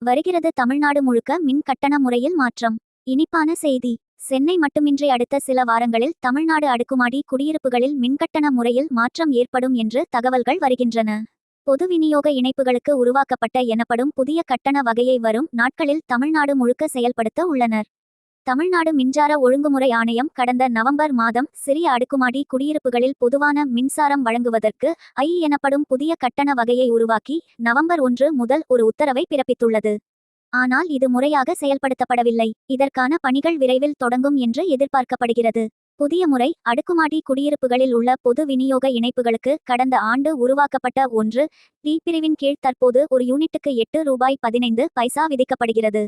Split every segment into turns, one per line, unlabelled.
வருகிறது தமிழ்நாடு முழுக்க மின் கட்டண முறையில் மாற்றம். இனிப்பான செய்தி. சென்னை மட்டுமின்றி அடுத்த சில வாரங்களில் தமிழ்நாடு அடுக்குமாடி குடியிருப்புகளில் மின்கட்டண முறையில் மாற்றம் ஏற்படும் என்று தகவல்கள் வருகின்றன. பொது விநியோக இணைப்புகளுக்கு உருவாக்கப்பட்ட எனப்படும் புதிய கட்டண வகையை வரும் நாட்களில் தமிழ்நாடு முழுக்க செயல்படுத்த உள்ளனர். தமிழ்நாடு மின்சார ஒழுங்குமுறை ஆணையம் கடந்த நவம்பர் மாதம் சிறிய அடுக்குமாடி குடியிருப்புகளில் பொதுவான மின்சாரம் வழங்குவதற்கு எனப்படும் புதிய கட்டண வகையை உருவாக்கி நவம்பர் 1 முதல் ஒரு உத்தரவை பிறப்பித்துள்ளது. ஆனால் இது முறையாக செயல்படுத்தப்படவில்லை. இதற்கான பணிகள் விரைவில் தொடங்கும் என்று எதிர்பார்க்கப்படுகிறது. புதிய முறை அடுக்குமாடி குடியிருப்புகளில் உள்ள பொது விநியோக இணைப்புகளுக்கு கடந்த ஆண்டு உருவாக்கப்பட்ட 1 பிரிவின் கீழ் தற்போது ஒரு யூனிட்டுக்கு ₹8.15 விதிக்கப்படுகிறது.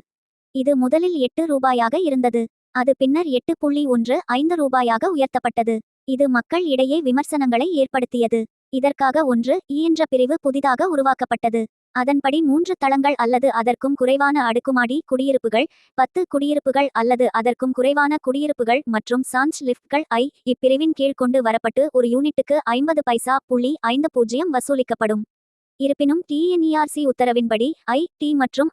இது முதலில் ₹8 இருந்தது. அது பின்னர் ₹8.15 உயர்த்தப்பட்டது. இது மக்கள் இடையே விமர்சனங்களை ஏற்படுத்தியது. இதற்காக 1 என்ற பிரிவு புதிதாக உருவாக்கப்பட்டது. அதன்படி 3 தளங்கள் அல்லது அதற்கும் குறைவான அடுக்குமாடி குடியிருப்புகள், 10 குடியிருப்புகள் அல்லது அதற்கும் குறைவான குடியிருப்புகள் மற்றும் சான்ச் லிஃப்ட்கள் இப்பிரிவின் கீழ் கொண்டு வரப்பட்டு ஒரு யூனிட்டுக்கு 50.50 வசூலிக்கப்படும். இருப்பினும் TNERC உத்தரவின்படி மற்றும்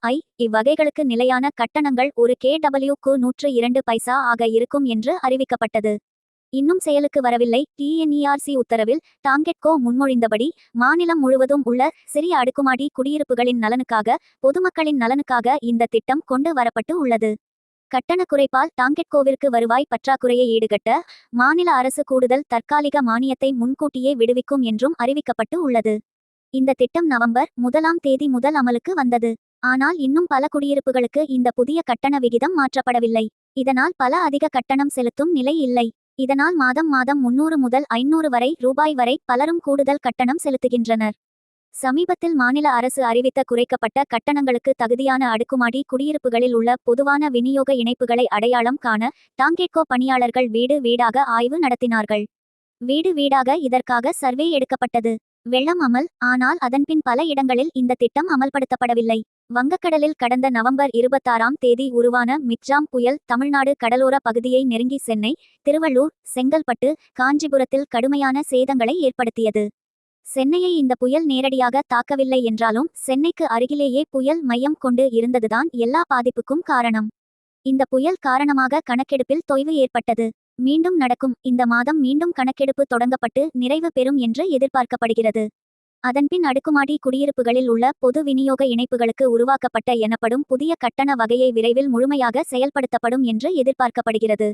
இவ்வகைகளுக்கு நிலையான கட்டணங்கள் ஒரு kWக்கு 102 ஆக இருக்கும் என்று அறிவிக்கப்பட்டது. இன்னும் செயலுக்கு வரவில்லை. TNERC உத்தரவில் டாங்கெட்கோ முன்மொழிந்தபடி மாநிலம் முழுவதும் உள்ள சிறிய அடுக்குமாடி குடியிருப்புகளின் நலனுக்காக, பொதுமக்களின் நலனுக்காக இந்த திட்டம் கொண்டு வரப்பட்டு உள்ளது. கட்டண குறைப்பால் டாங்கெட்கோவிற்கு வருவாய் பற்றாக்குறையை ஈடுகட்ட மாநில அரசு கூடுதல் தற்காலிக மானியத்தை முன்கூட்டியே விடுவிக்கும் என்றும் அறிவிக்கப்பட்டு உள்ளது. இந்த திட்டம் நவம்பர் 1 முதல் அமலுக்கு வந்தது. ஆனால் இன்னும் பல குடியிருப்புகளுக்கு இந்த புதிய கட்டண விகிதம் மாற்றப்படவில்லை. இதனால் பல அதிக கட்டணம் செலுத்தும் நிலை இல்லை. இதனால் மாதம் 300 முதல் ₹500 வரை பலரும் கூடுதல் கட்டணம் செலுத்துகின்றனர். சமீபத்தில் மாநில அரசு அறிவித்த குறைக்கப்பட்ட கட்டணங்களுக்கு தகுதியான அடுக்குமாடி குடியிருப்புகளில் உள்ள பொதுவான விநியோக இணைப்புகளை அடையாளம் காண டாங்கெட்கோ பணியாளர்கள் வீடு வீடாக ஆய்வு நடத்தினார்கள். வீடு வீடாக இதற்காக சர்வே எடுக்கப்பட்டது. வெள்ளம் அமல். ஆனால் அதன்பின் பல இடங்களில் இந்த திட்டம் அமல்படுத்தப்படவில்லை. வங்கக்கடலில் கடந்த நவம்பர் 26 உருவான மிக்ஜாம் புயல் தமிழ்நாடு கடலோர பகுதியை நெருங்கி சென்னை, திருவள்ளூர், செங்கல்பட்டு, காஞ்சிபுரத்தில் கடுமையான சேதங்களை ஏற்படுத்தியது. சென்னையை இந்த புயல் நேரடியாக தாக்கவில்லை என்றாலும் சென்னைக்கு அருகிலேயே புயல் மையம் கொண்டு இருந்ததுதான் எல்லா பாதிப்புக்கும் காரணம். இந்த புயல் காரணமாக கணக்கெடுப்பில் தொய்வு ஏற்பட்டது. மீண்டும் நடக்கும். இந்த மாதம் மீண்டும் கணக்கெடுப்பு தொடங்கப்பட்டு நிறைவு பெறும் என்று எதிர்பார்க்கப்படுகிறது. அதன்பின் அடுக்குமாடி குடியிருப்புகளில் உள்ள பொது விநியோக இணைப்புகளுக்கு உருவாக்கப்பட்ட எனப்படும் புதிய கட்டண வகையை விரைவில் முழுமையாக செயல்படுத்தப்படும் என்று எதிர்பார்க்கப்படுகிறது.